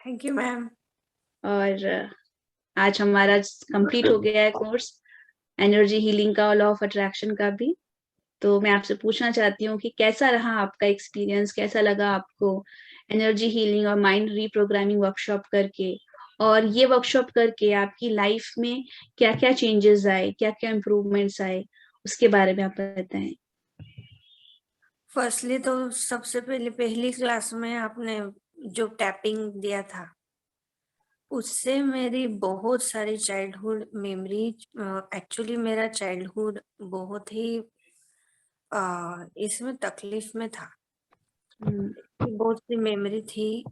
Thank you ma'am. और आज हमारा कंप्लीट हो गया है कोर्स एनर्जी हीलिंग का और लॉ ऑफ अट्रैक्शन का भी। तो मैं आपसे पूछना चाहती हूँ कि कैसा रहा आपका एक्सपीरियंस, कैसा लगा आपको एनर्जी हीलिंग और माइंड रीप्रोग्रामिंग वर्कशॉप करके, और ये वर्कशॉप करके आपकी लाइफ में क्या क्या चेंजेस आए, क्या क्या इम्प्रूवमेंट्स आए, उसके बारे में आप बताएं। फर्स्टली तो सबसे पहले पहली क्लास में आपने जो टैपिंग दिया था उससे मेरी बहुत सारी चाइल्डहुड मेमोरी, एक्चुअली मेरा चाइल्डहुड बहुत ही इसमें तकलीफ में था। हम्म, बहुत सी मेमोरी थी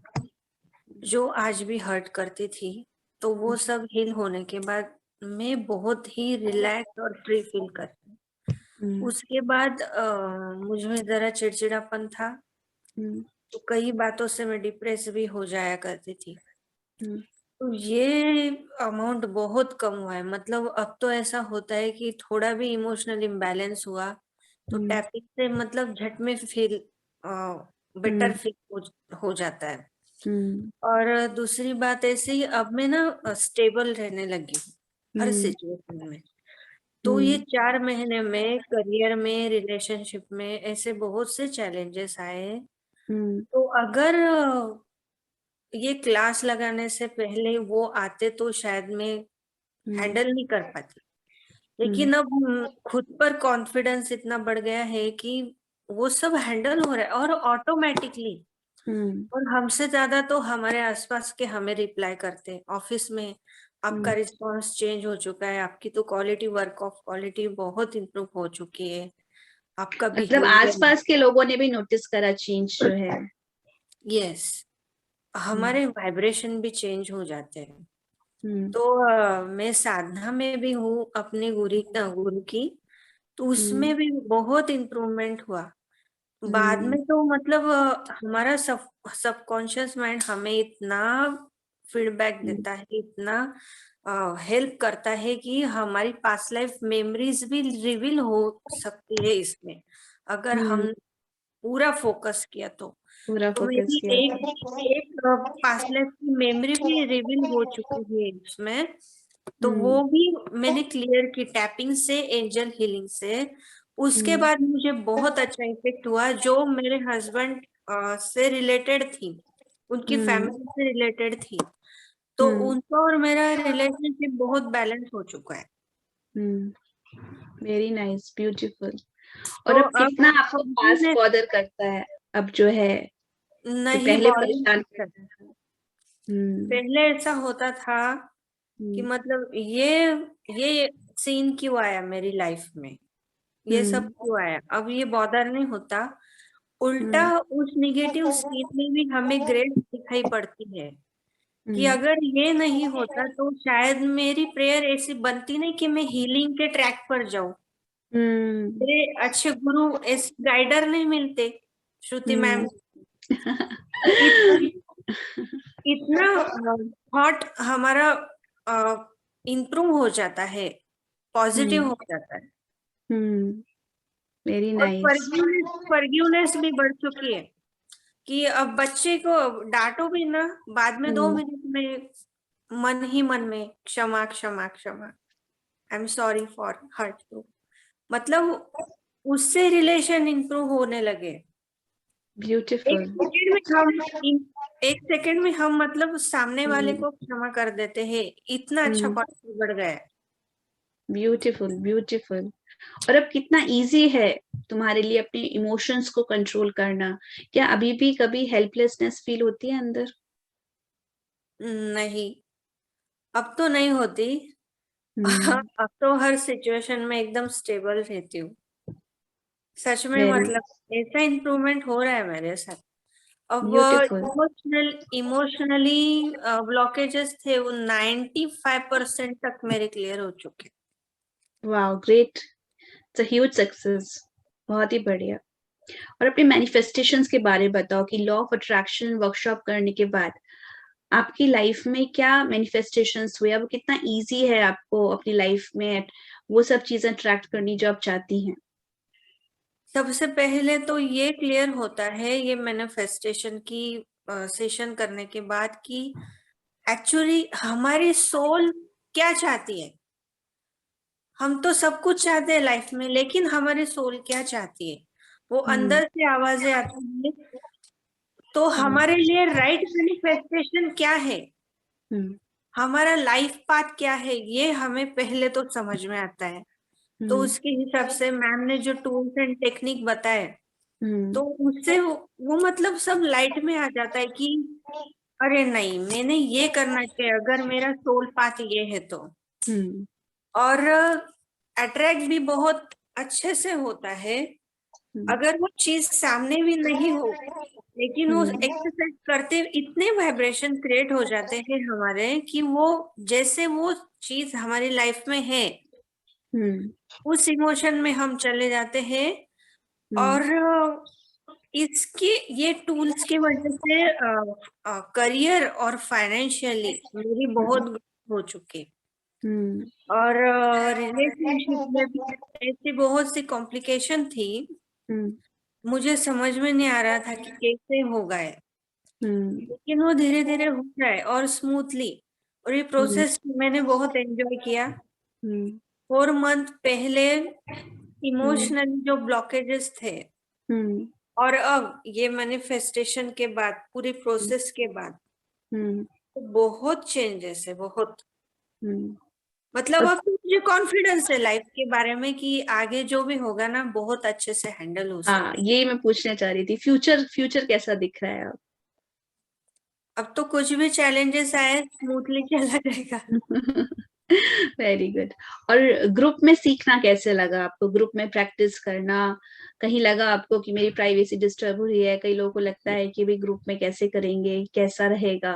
जो आज भी हर्ट करती थी, तो वो सब हील होने के बाद मैं बहुत ही रिलैक्स और फ्री फील करती। हम्म, उसके बाद मुझ में जरा चिड़चिड़ापन था, हम्म, तो कई बातों से मैं डिप्रेस भी हो जाया करती थी। हम्म, तो ये अमाउंट बहुत कम हुआ है, मतलब अब तो ऐसा होता है कि थोड़ा भी इमोशनल इम्बैलेंस हुआ तो हम्म, टैपिंग से मतलब झट में फील बेटर हम्म, फील हो जाता है। हम्म, और दूसरी बात ऐसे ही अब मैं ना स्टेबल रहने लगी हूँ हर हम्म, सिचुएशन में। तो ये हम्म, 4 महीने में करियर में, रिलेशनशिप में ऐसे बहुत से चैलेंजेस आए। हम्म, तो अगर ये क्लास लगाने से पहले वो आते तो शायद मैं हम्म, हैंडल नहीं कर पाती। हम्म, लेकिन अब खुद पर कॉन्फिडेंस इतना बढ़ गया है कि वो सब हैंडल हो रहा है और ऑटोमेटिकली। हम्म, और हमसे ज्यादा तो हमारे आसपास के हमें रिप्लाई करते हैं ऑफिस में। आपका हम्म। रिस्पांस चेंज हो चुका है, आपकी तो क्वालिटी, वर्क ऑफ क्वालिटी बहुत इम्प्रूव हो चुकी है, आपका मतलब बिहेवियर। आसपास के लोगों ने भी नोटिस करा चेंज जो है। यस, हम्म, हमारे वाइब्रेशन भी चेंज हो जाते हैं। हम्म, तो मैं साधना में भी हूँ अपने गुरु की, तो हम्म, उसमें भी बहुत इम्प्रूवमेंट हुआ। बाद हम्म, में तो मतलब हमारा सबकॉन्शियस माइंड हमें इतना फीडबैक हम्म, देता है, इतना हेल्प करता है कि हमारी पास्ट लाइफ मेमोरीज भी रिवील हो सकती है इसमें, अगर हम्म, हम पूरा फोकस किया पूरा तो फोकस मेरी किया एक था। एक पास्ट लाइफ की मेमोरी भी रिवील हो चुकी है इसमें। तो हम्म, वो भी मैंने क्लियर की टैपिंग से, एंजल हीलिंग से। उसके हम्म, बाद मुझे बहुत अच्छा इफेक्ट हुआ जो मेरे हस्बैंड से रिलेटेड थी, उनकी हम्म, फैमिली से रिलेटेड थी। तो हम्म, उनका और मेरा रिलेशनशिप बहुत बैलेंस हो चुका है। Very nice, beautiful. और तो अब अब कितना आपको पास बॉदर करता है अब जो है, जो नहीं पहले बॉर्डर परेशान करता था। हम्म, पहले ऐसा होता था कि हम्म, मतलब ये सीन क्यों आया मेरी लाइफ में, ये सब हम्म, क्यों आया, अब ये बॉदर नहीं होता। उल्टा हम्म, उस निगेटिव सीन में भी हमें ग्रेस दिखाई पड़ती है कि हम्म, अगर ये नहीं होता तो शायद मेरी प्रेयर ऐसी बनती नहीं कि मैं हीलिंग के ट्रैक पर जाऊं। हम्म, मेरे अच्छे गुरु, ऐसे गाइडर नहीं मिलते, श्रुति मैम। हम्म, इतना थॉट हमारा इम्प्रूव हो जाता है, पॉजिटिव हम्म, हो जाता है। वेरी और नाइस। फॉरगिवनेस भी बढ़ चुकी है कि अब बच्चे को डांटो भी ना, बाद में 2 मिनट में मन ही मन में क्षमा क्षमा क्षमा, I am sorry for hurt you, मतलब उससे रिलेशन इंप्रूव होने लगे। एक ब्यूटीफुल। सेकंड में हम एक सेकंड में हम मतलब सामने वाले हम्म, को क्षमा कर देते हैं, इतना अच्छा कॉन्फिडेंस बढ़ गया है। Beautiful, beautiful. और अब कितना इजी है तुम्हारे लिए अपने इमोशंस को कंट्रोल करना। क्या अभी भी कभी हेल्पलेसनेस फील होती है अंदर? नहीं, अब तो नहीं होती। हम्म, अब तो हर सिचुएशन में एकदम स्टेबल रहती हूँ, सच में, वेरी मतलब ऐसा इम्प्रूवमेंट हो रहा है मेरे साथ। अब ब्यूटीफुल। इमोशनली ब्लॉकेजेस थे वो 95% तक मेरे क्लियर हो चुके। Wow, great, it's a huge success. बहुत ही बढ़िया। और अपने मैनिफेस्टेशंस के बारे में बताओ कि लॉ ऑफ अट्रैक्शन वर्कशॉप करने के बाद आपकी लाइफ में क्या मैनिफेस्टेशंस हुए, अब कितना इजी है आपको अपनी लाइफ में वो सब चीजें अट्रैक्ट करनी जो आप चाहती हैं? सबसे पहले तो ये क्लियर होता है ये मैनिफेस्टेशन की सेशन करने के बाद कि एक्चुअली हमारी सोल क्या चाहती है। हम तो सब कुछ चाहते हैं लाइफ में, लेकिन हमारी सोल क्या चाहती है, वो अंदर से आवाजें आती है। तो हमारे लिए राइट मैनिफेस्टेशन क्या है, हमारा लाइफ पाथ क्या है, ये हमें पहले तो समझ में आता है। तो उसके हिसाब से मैम ने जो टूल्स एंड टेक्निक बताए, तो उससे वो मतलब सब लाइट में आ जाता है कि अरे नहीं, मैंने ये करना चाहिए अगर मेरा सोल पाथ ये है तो। और अट्रैक्ट भी बहुत अच्छे से होता है। अगर वो चीज सामने भी नहीं हो, लेकिन वो एक्सरसाइज करते इतने वाइब्रेशन क्रिएट हो जाते हैं हमारे कि वो जैसे वो चीज हमारी लाइफ में है, उस इमोशन में हम चले जाते हैं। और इसके ये टूल्स की वजह से करियर और फाइनेंशियली मेरी बहुत ग्रोथ हो चुकी। और रिलेशनशिप में भी ऐसी बहुत सी कॉम्प्लिकेशन थी, मुझे समझ में नहीं आ रहा था कि कैसे होगा है, लेकिन वो धीरे धीरे हो रहा है और स्मूथली। और ये प्रोसेस मैंने बहुत एंजॉय किया। 4 मंथ पहले इमोशनली जो ब्लॉकेजेस थे, और अब ये मैनिफेस्टेशन के बाद, पूरी प्रोसेस के बाद, तो बहुत चेंजेस है, बहुत। मतलब अब तो मुझे कॉन्फिडेंस है लाइफ के बारे में कि आगे जो भी होगा ना, बहुत अच्छे से हैंडल हो सकता है। यही मैं पूछने चाह रही थी, फ्यूचर कैसा दिख रहा है अब? अब तो कुछ भी चैलेंजेस आए, स्मूथली चला जाएगा। Very good. और ग्रुप में सीखना कैसे लगा आपको? ग्रुप में प्रैक्टिस करना, कहीं लगा आपको कि मेरी प्राइवेसी डिस्टर्ब हो रही है? कई लोगों को लगता है कि भाई ग्रुप में कैसे करेंगे, कैसा रहेगा,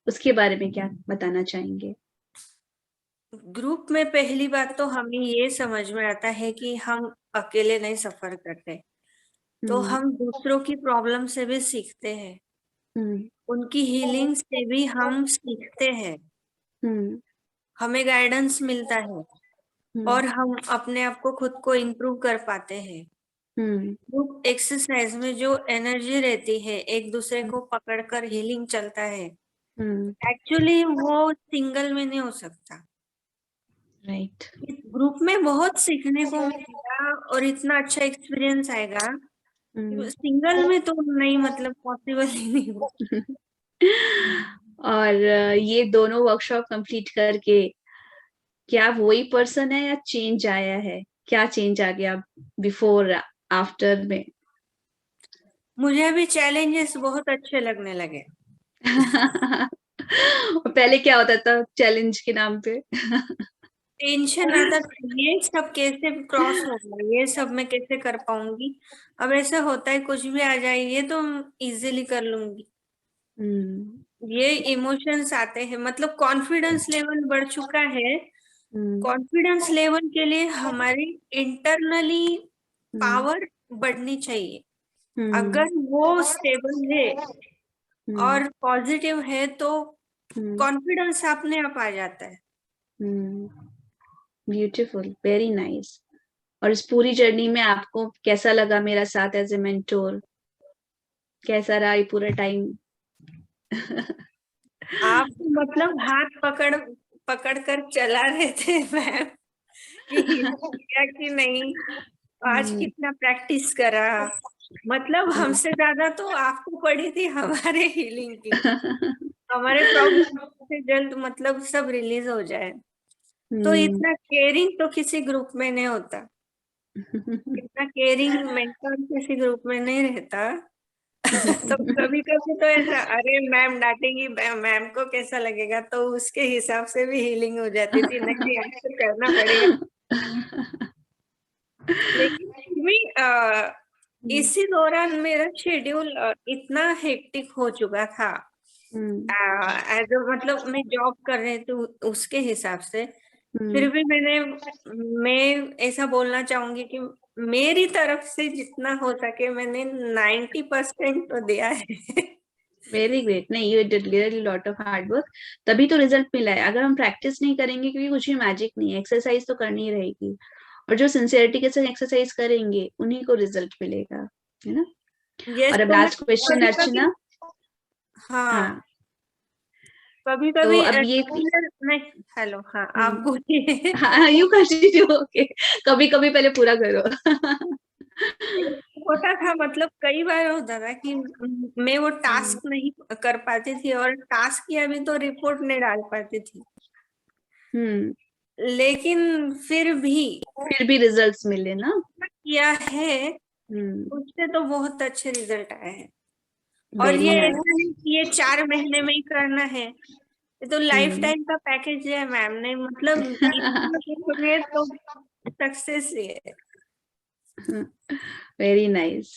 उसके बारे में क्या बताना चाहेंगे? ग्रुप में पहली बात तो हमें ये समझ में आता है कि हम अकेले नहीं सफर करते। तो हम दूसरों की प्रॉब्लम से भी सीखते हैं, उनकी हीलिंग से भी हम सीखते हैं, हमें गाइडेंस मिलता है, और हम अपने आप को खुद को इम्प्रूव कर पाते हैं। ग्रुप एक्सरसाइज में जो एनर्जी रहती है, एक दूसरे को पकड़कर हीलिंग चलता है, एक्चुअली वो सिंगल में नहीं हो सकता। राइट। इस ग्रुप में बहुत सीखने को मिलेगा और इतना अच्छा एक्सपीरियंस आएगा, सिंगल में तो नहीं, मतलब पॉसिबल ही नहीं हो। और ये दोनों वर्कशॉप कंप्लीट करके क्या आप वही पर्सन है या चेंज आया है? क्या चेंज आ गया बिफोर आफ्टर में? मुझे अभी चैलेंजेस बहुत अच्छे लगने लगे। पहले क्या होता था चैलेंज के नाम पे? टेंशन आता था, ये सब कैसे क्रॉस होगा, ये सब मैं कैसे कर पाऊंगी। अब ऐसा होता है कुछ भी आ जाए ये तो इजीली कर लूंगी। ये इमोशंस आते हैं, मतलब कॉन्फिडेंस लेवल बढ़ चुका है। कॉन्फिडेंस लेवल के लिए हमारी इंटरनली पावर बढ़नी चाहिए। अगर वो स्टेबल है और पॉजिटिव है तो कॉन्फिडेंस अपने आप आ जाता है। Beautiful, very nice. और इस पूरी जर्नी में आपको कैसा लगा मेरा साथ एज ए मेंटोर? कैसा रहा ये पूरा टाइम? आप मतलब हाथ पकड़ पकड़ कर चला रहे थे मैम, कि क्या कि नहीं, आज कितना प्रैक्टिस करा। मतलब हमसे ज्यादा तो आपको पड़ी थी हमारे हीलिंग की, हमारे प्रॉब्लम से जल्द मतलब सब रिलीज हो जाए। तो इतना केयरिंग तो किसी ग्रुप में नहीं होता, इतना केयरिंग मेंटर किसी ग्रुप में नहीं रहता। तो कभी कभी तो ऐसा, अरे मैम डांटेंगी, मैम को कैसा लगेगा, तो उसके हिसाब से भी हीलिंग हो जाती थी। नहीं नहीं, आज तो करना पड़ेगा। लेकिन फिर भी इसी दौरान मेरा शेड्यूल इतना हेक्टिक हो चुका था, एज मतलब मैं जॉब कर रही थी उसके हिसाब से। फिर भी मैं ऐसा बोलना चाहूंगी कि मेरी तरफ से जितना हो सके मैंने 90% तो दिया है। Very great. नहीं, you did really lot of hard work, तभी तो रिजल्ट मिला है। अगर हम प्रैक्टिस नहीं करेंगे, क्योंकि कुछ भी मैजिक नहीं है, एक्सरसाइज तो करनी ही रहेगी, और जो सिंसियरिटी के साथ एक्सरसाइज करेंगे उन्हीं को रिजल्ट मिलेगा, है ना? यस, और अब तो मैं लास्ट क्वेश्चन कभी कभी अर्चना। हाँ, हाँ, कभी तो कभी अब ये नहीं, हेलो, हाँ आप बोलिए। हाँ, यू कंटिन्यू। ओके, कभी कभी पहले पूरा करो। होता था, मतलब कई बार होता था कि मैं वो हम्म, टास्क नहीं कर पाती थी, और टास्क किया भी तो रिपोर्ट नहीं डाल पाती थी, हम्म, लेकिन फिर भी फिर भी रिजल्ट्स मिले ना। किया है, हम्म, उससे तो बहुत अच्छे रिजल्ट आए हैं। और वेरी ये नाइस। ऐसा नहीं कि ये 4 महीने में ही करना है, ये तो लाइफ हम्म। टाइम का पैकेज है मैम, ने मतलब इतना करोगे तो सक्सेस ही है। Very nice.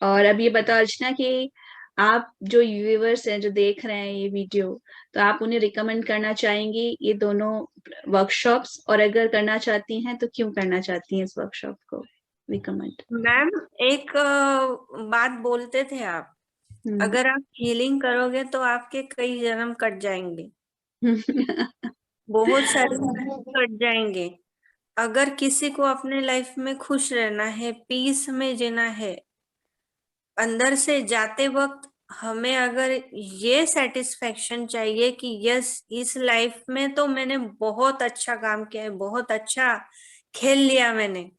और अब ये बताओ अर्चना कि आप जो व्यूअर्स हैं जो देख रहे हैं ये वीडियो, तो आप उन्हें रिकमेंड करना चाहेंगी ये दोनों वर्कशॉप्स, और अगर करना चाहती हैं तो क्यों करना चाहती हैं इस वर्कशॉप को रिकमेंड? मैम, एक बात बोलते थे आप, हम्म। अगर आप हीलिंग करोगे तो आपके कई जन्म कट जाएंगे, बहुत सारे जन्म कट जाएंगे। अगर किसी को अपने लाइफ में खुश रहना है, पीस में जीना है, अंदर से जाते वक्त हमें अगर ये सेटिस्फेक्शन चाहिए कि यस, इस लाइफ में तो मैंने बहुत अच्छा काम किया है, बहुत अच्छा खेल लिया मैंने,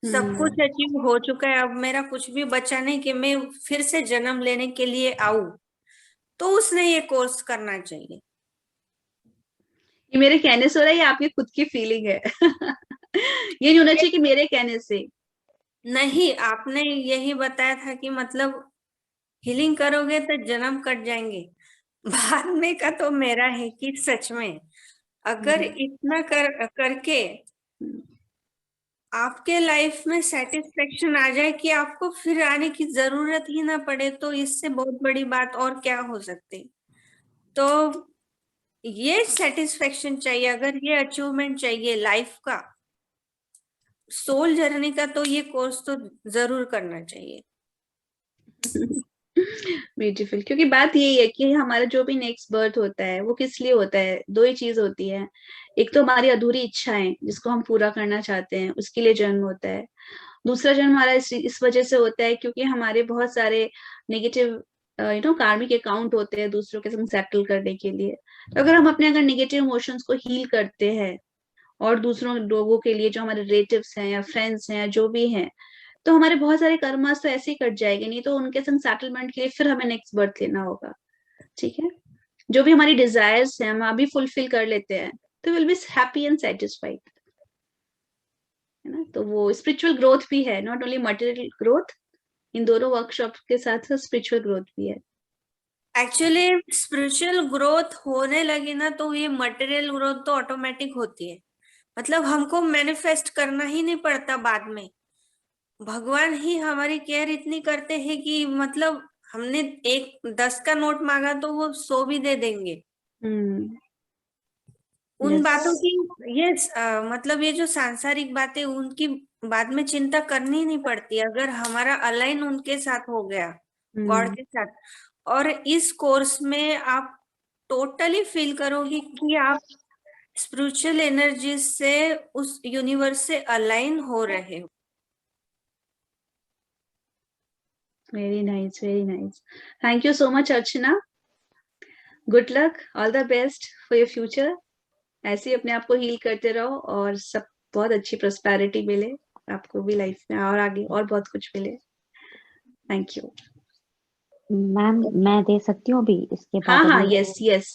सब हम्म। कुछ अचीव हो चुका है, अब मेरा कुछ भी बचा नहीं कि मैं फिर से जन्म लेने के लिए आऊं, तो उसने ये कोर्स करना चाहिए। ये मेरे कहने से हो रहा है, ये आपकी खुद की फीलिंग है। ये नहीं होना चाहिए कि मेरे कहने से। नहीं, आपने यही बताया था कि मतलब हीलिंग करोगे तो जन्म कट जाएंगे। बाद में का तो मेरा है कि सच में अगर हम्म। इतना करके आपके लाइफ में सेटिस्फेक्शन आ जाए कि आपको फिर आने की जरूरत ही ना पड़े, तो इससे बहुत बड़ी बात और क्या हो सकती। तो ये सेटिस्फेक्शन चाहिए, अगर ये अचीवमेंट चाहिए लाइफ का, सोल जर्नी का, तो ये कोर्स तो जरूर करना चाहिए। ब्यूटीफुल। क्योंकि बात यही है कि हमारा जो भी नेक्स्ट बर्थ होता है वो किस लिए होता है, दो ही चीज होती है। एक तो हमारी अधूरी इच्छाएं जिसको हम पूरा करना चाहते हैं, उसके लिए जन्म होता है। दूसरा जन्म हमारा इस वजह से होता है क्योंकि हमारे बहुत सारे नेगेटिव कार्मिक अकाउंट होते हैं दूसरों के संग सेटल करने के लिए। तो अगर हम अपने अगर नेगेटिव इमोशंस को हील करते हैं और दूसरों लोगों के लिए, जो हमारे रिलेटिव्स हैं या फ्रेंड्स हैं या जो भी हैं, तो हमारे बहुत सारे कर्मास तो ऐसे ही कट जाएंगे। नहीं तो उनके संग सेटलमेंट के लिए फिर हमें नेक्स्ट बर्थ लेना होगा। ठीक है, जो भी हमारी डिजायर्स हैं हम अभी फुलफिल कर लेते हैं तो will be happy and satisfied, है ना। तो वो स्पिरिचुअल ग्रोथ भी है, नॉट ओनली मटेरियल ग्रोथ। इन दोनों वर्कशॉप के साथ साथ स्पिरिचुअल ग्रोथ भी है। एक्चुअली स्पिरिचुअल ग्रोथ होने लगी ना, तो ये मटेरियल ग्रोथ तो ऑटोमेटिक होती है, मतलब हमको मैनिफेस्ट करना ही नहीं पड़ता बाद में। भगवान ही हमारी केयर इतनी करते हैं कि मतलब हमने एक 10 का नोट मांगा तो वो 100 भी दे देंगे। हम्म। उन यस। बातों की, ये मतलब ये जो सांसारिक बातें, उनकी बाद में चिंता करनी ही नहीं पड़ती, अगर हमारा अलाइन उनके साथ हो गया, गॉड हम्म। के साथ। और इस कोर्स में आप टोटली फील करोगे कि आप स्पिरिचुअल एनर्जी से, उस यूनिवर्स से अलाइन हो रहे हो। Very nice, very nice. Thank you so much Archana. Good luck, all the best for your future. ऐसे ही अपने आप को हील करते रहो और सब बहुत अच्छी प्रोस्पेरिटी मिले आपको भी लाइफ में, और आगे और बहुत कुछ मिले। Thank you. मैम मैं दे सकती हूँ अभी इसके हाँ बाद हाँ, अभी? Yes yes.